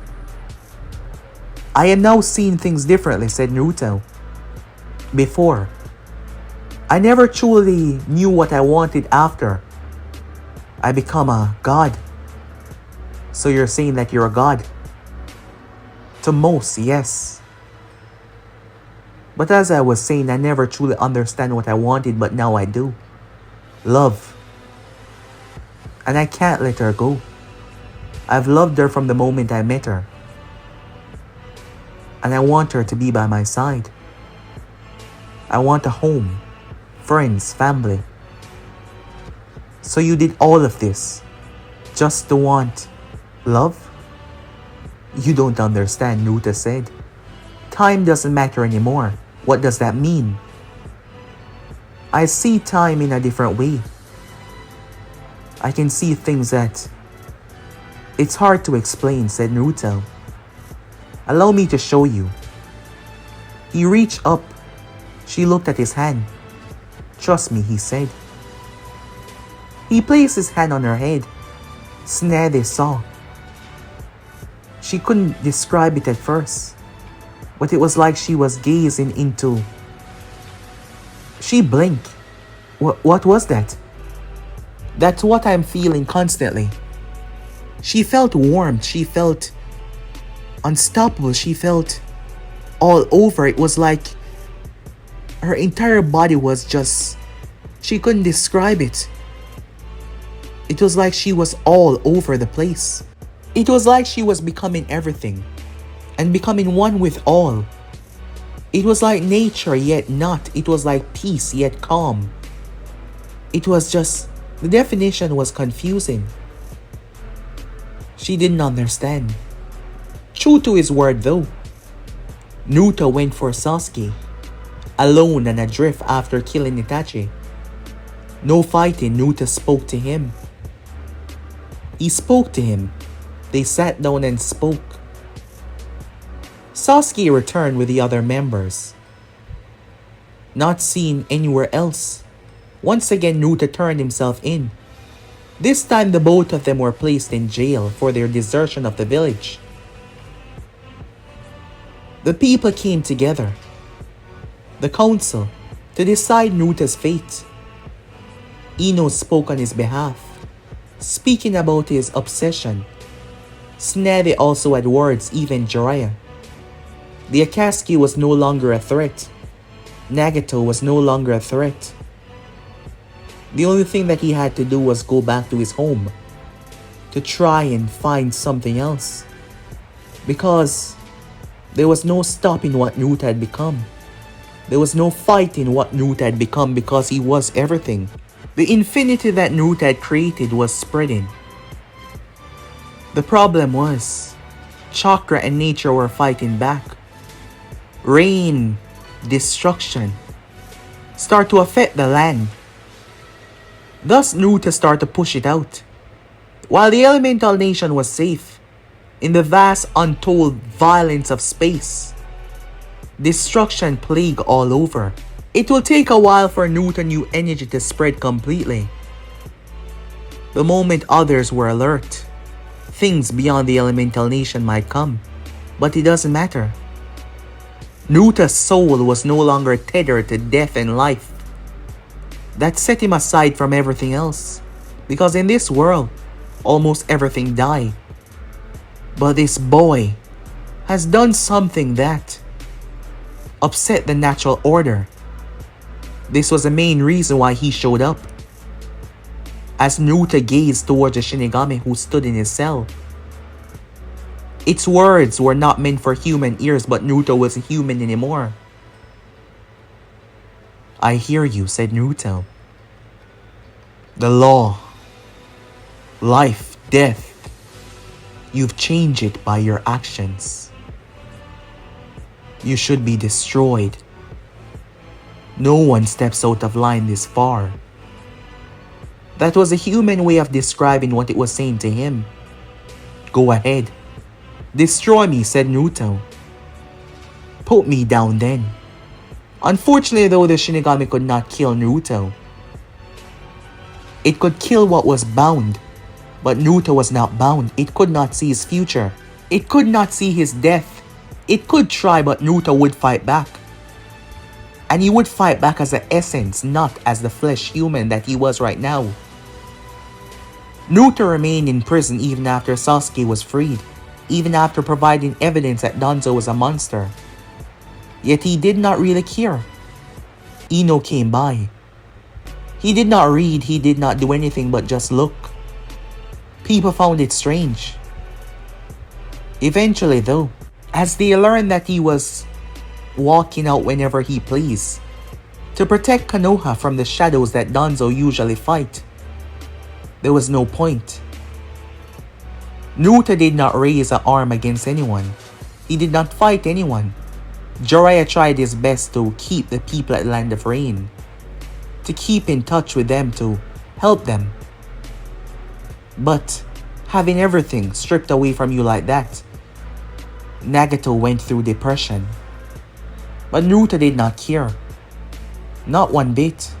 I am now seeing things differently, said Naruto. Before, I never truly knew what I wanted after I become a god. So you're saying that you're a god? To most, yes. But as I was saying, I never truly understand what I wanted, but now I do. Love. And I can't let her go. I've loved her from the moment I met her. And I want her to be by my side. I want a home, friends, family. So you did all of this just to want love? You don't understand, Naruto said. Time doesn't matter anymore. What does that mean? I see time in a different way. I can see things that it's hard to explain, said Naruto. Allow me to show you. He reached up. She looked at his hand. Trust me, he said. He placed his hand on her head. Tsunade saw. She couldn't describe it at first, but it was like she was gazing into... She blinked. What was that? That's what I'm feeling constantly. She felt warmth. She felt unstoppable. She felt all over. It was like her entire body was just... She couldn't describe it. It was like she was all over the place. It was like she was becoming everything and becoming one with all. It was like nature yet not. It was like peace yet calm. It was just... The definition was confusing. She didn't understand. True to his word though, Naruto went for Sasuke, alone and adrift after killing Itachi. No fighting, Naruto spoke to him. He spoke to him. They sat down and spoke. Sasuke returned with the other members. Not seen anywhere else. Once again, Naruto turned himself in. This time, the both of them were placed in jail for their desertion of the village. The people came together, the council, to decide Naruto's fate. Ino spoke on his behalf, speaking about his obsession. Tsunade also had words, even Jiraiya. The Akatsuki was no longer a threat. Nagato was no longer a threat. The only thing that he had to do was go back to his home to try and find something else. Because there was no stopping what Naruto had become. There was no fighting what Naruto had become because he was everything. The infinity that Naruto had created was spreading. The problem was, chakra and nature were fighting back. Rain, destruction, start to affect the land. Thus Naruto started to push it out. While the elemental nation was safe, in the vast untold violence of space, destruction plague all over. It will take a while for Naruto new energy to spread completely. The moment others were alert, things beyond the elemental nation might come, but it doesn't matter. Naruto's soul was no longer tethered to death and life. That set him aside from everything else, because in this world, almost everything died. But this boy has done something that upset the natural order. This was the main reason why he showed up. As Naruto gazed towards the Shinigami who stood in his cell, its words were not meant for human ears, but Naruto wasn't human anymore. I hear you, said Naruto. The law, life, death, you've changed it by your actions. You should be destroyed. No one steps out of line this far. That was a human way of describing what it was saying to him. Go ahead. Destroy me, said Naruto. Put me down then. Unfortunately though, the Shinigami could not kill Naruto. It could kill what was bound, but Naruto was not bound. It could not see his future. It could not see his death. It could try, but Naruto would fight back. And he would fight back as the essence, not as the flesh human that he was right now. Naruto remained in prison even after Sasuke was freed, even after providing evidence that Danzo was a monster. Yet he did not really care. Ino came by. He did not read, he did not do anything but just look. People found it strange. Eventually though, as they learned that he was walking out whenever he pleased, to protect Konoha from the shadows that Danzo usually fight, there was no point. Naruto did not raise an arm against anyone. He did not fight anyone. Jiraiya tried his best to keep the people at Land of Rain, to keep in touch with them, to help them. But having everything stripped away from you like that, Nagato went through depression. But Naruto did not care. Not one bit.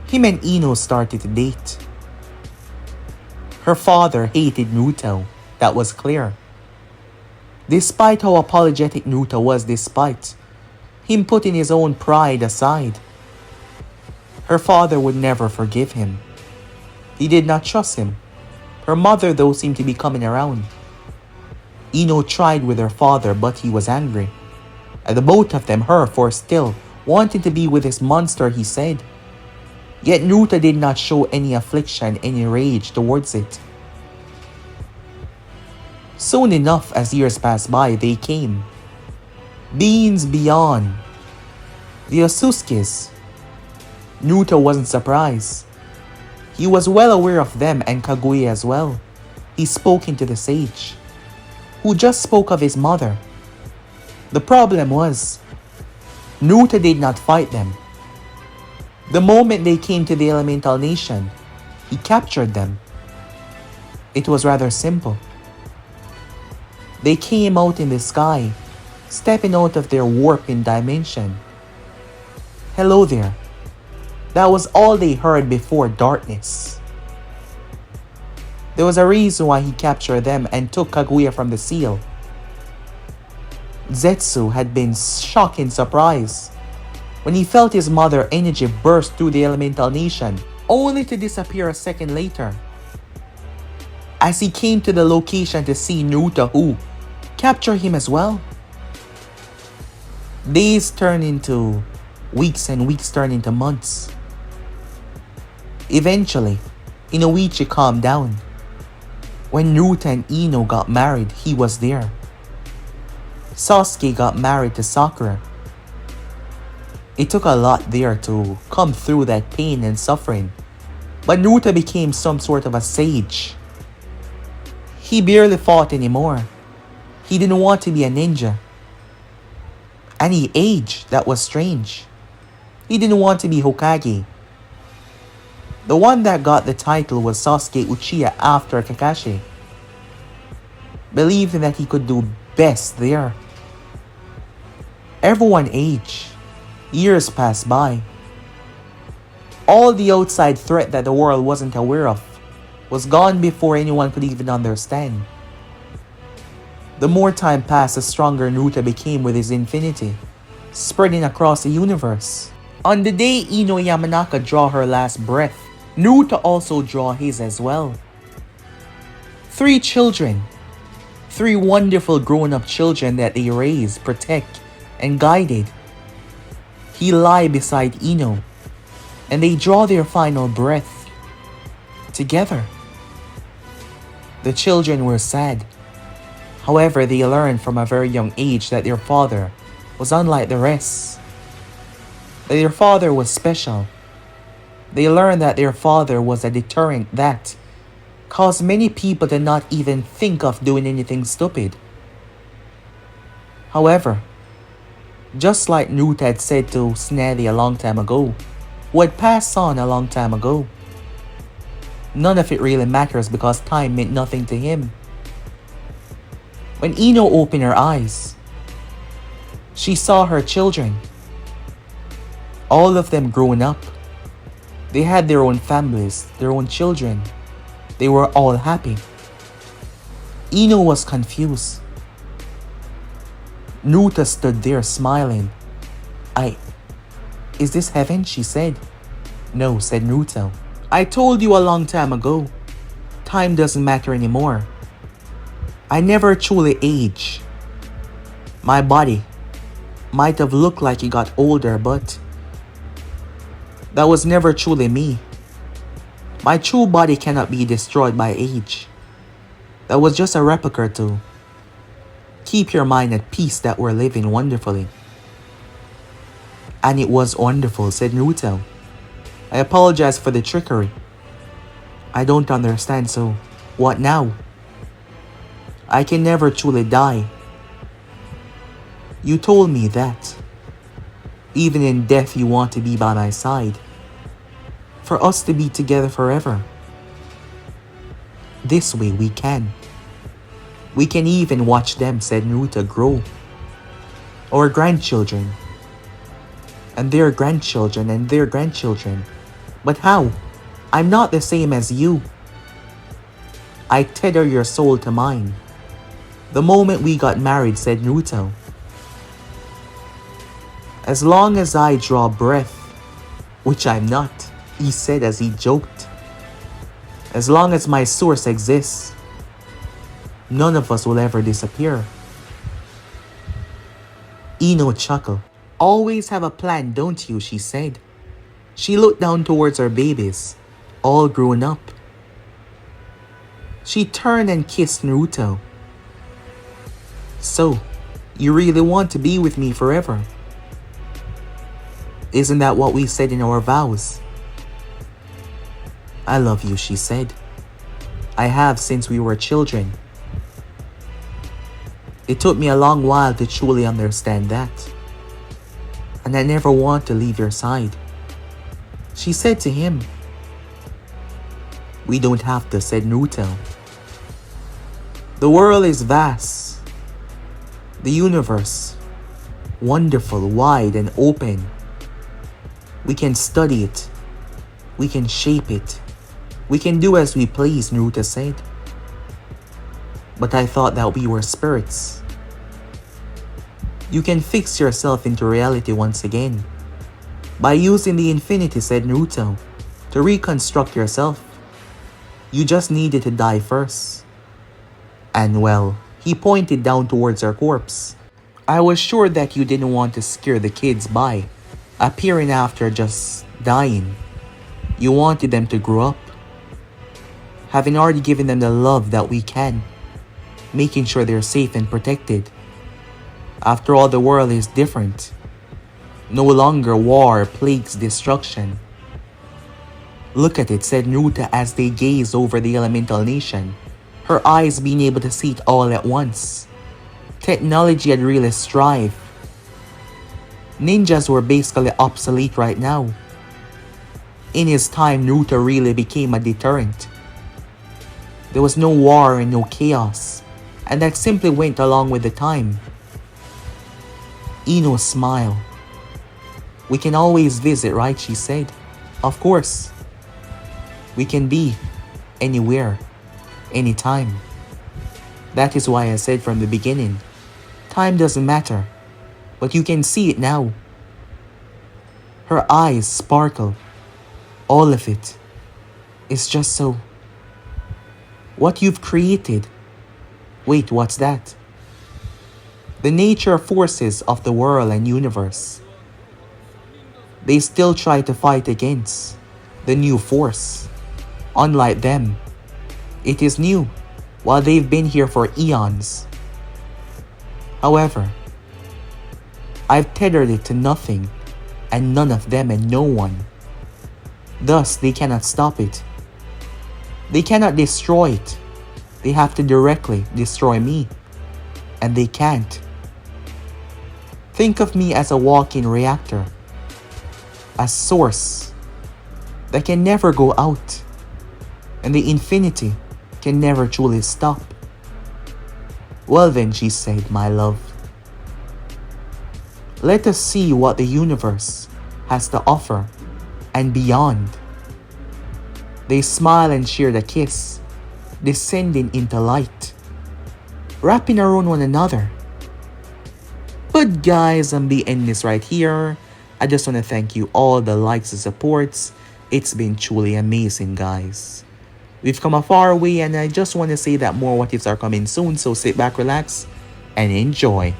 Him and Ino started to date. Her father hated Naruto, that was clear. Despite how apologetic Naruto was, despite him putting his own pride aside, her father would never forgive him. He did not trust him. Her mother though seemed to be coming around. Ino tried with her father, but he was angry at the both of them, her for still wanting to be with this monster, he said. Yet Naruto did not show any affliction, any rage towards it. Soon enough, as years passed by, they came. Beings beyond. The Osutskis. Naruto wasn't surprised. He was well aware of them and Kaguya as well. He spoke into the sage, who just spoke of his mother. The problem was, Naruto did not fight them. The moment they came to the elemental nation, he captured them. It was rather simple. They came out in the sky, stepping out of their warping dimension. Hello there. That was all they heard before darkness. There was a reason why he captured them and took Kaguya from the seal. Zetsu had been shocked and surprised when he felt his mother energy burst through the elemental nation, only to disappear a second later. As he came to the location to see Naruto, who captured him as well. Days turned into weeks and weeks turned into months. Eventually, Inoichi calmed down. When Naruto and Ino got married, he was there. Sasuke got married to Sakura. It took a lot there to come through that pain and suffering, but Naruto became some sort of a sage. He barely fought anymore. He didn't want to be a ninja. And he aged, that was strange. He didn't want to be Hokage. The one that got the title was Sasuke Uchiha after Kakashi, believing that he could do best there. Everyone aged. Years passed by. All the outside threat that the world wasn't aware of was gone before anyone could even understand. The more time passed, the stronger Naruto became with his infinity, spreading across the universe. On the day Ino Yamanaka draw her last breath, Naruto also draw his as well. 3 children. 3 wonderful grown-up children that they raised, protect, and guided. He lie beside Ino, and they draw their final breath together. The children were sad. However, they learned from a very young age that their father was unlike the rest. That their father was special. They learned that their father was a deterrent that caused many people to not even think of doing anything stupid. However, just like Naruto had said to Tsunade a long time ago, who had passed on a long time ago, None of it really matters because time meant nothing to him. When Ino opened her eyes, she saw her children. All of them grown up. They had their own families, their own children. They were all happy. Ino was confused. Naruto stood there smiling. Is this heaven? She said. No, said Naruto. I told you a long time ago. Time doesn't matter anymore. I never truly age. My body might have looked like it got older, but that was never truly me. My true body cannot be destroyed by age. That was just a replica to keep your mind at peace that we're living wonderfully. And it was wonderful, said Naruto. I apologize for the trickery. I don't understand, so what now? I can never truly die. You told me that. Even in death you want to be by my side. For us to be together forever. This way we can. We can even watch them, said Naruto, grow. Our grandchildren. And their grandchildren and their grandchildren. But how? I'm not the same as you. I tether your soul to mine. The moment we got married, said Naruto. As long as I draw breath, which I'm not, he said as he joked. As long as my source exists, none of us will ever disappear. Ino chuckled. Always have a plan, don't you? She said. She looked down towards her babies, all grown up. She turned and kissed Naruto. So, you really want to be with me forever? Isn't that what we said in our vows? I love you, she said. I have since we were children. It took me a long while to truly understand that. And I never want to leave your side. She said to him. We don't have to, said Naruto. The world is vast. The universe, wonderful, wide and open. We can study it. We can shape it. We can do as we please, Naruto said. But I thought that we were spirits. You can fix yourself into reality once again. By using the infinity, said Naruto, to reconstruct yourself. You just needed to die first. And well, he pointed down towards her corpse. I was sure that you didn't want to scare the kids by appearing after just dying. You wanted them to grow up. Having already given them the love that we can. Making sure they're safe and protected. After all, the world is different. No longer war plagues destruction. Look at it, said Naruto as they gazed over the elemental nation. Her eyes being able to see it all at once. Technology had really strived. Ninjas were basically obsolete right now. In his time, Naruto really became a deterrent. There was no war and no chaos, and that simply went along with the time. Ino smiled. We can always visit, right? She said. Of course. We can be anywhere, anytime. That is why I said from the beginning, time doesn't matter, but you can see it now. Her eyes sparkle. All of it. It's just so. What you've created. Wait, what's that? The nature forces of the world and universe. They still try to fight against the new force. Unlike them, it is new, while they've been here for eons. However, I've tethered it to nothing, and none of them and no one. Thus, they cannot stop it. They cannot destroy it. They have to directly destroy me. And they can't. Think of me as a walking reactor. A source that can never go out. and the infinity can never truly stop. Well then, she said, my love, let us see what the universe has to offer and beyond. They smile and share a kiss, descending into light, wrapping around one another. But guys, I'm the end this right here. I just want to thank you all the likes and supports. It's been truly amazing, guys. We've come a far way, and I just want to say that more what ifs are coming soon, so sit back, relax, and enjoy.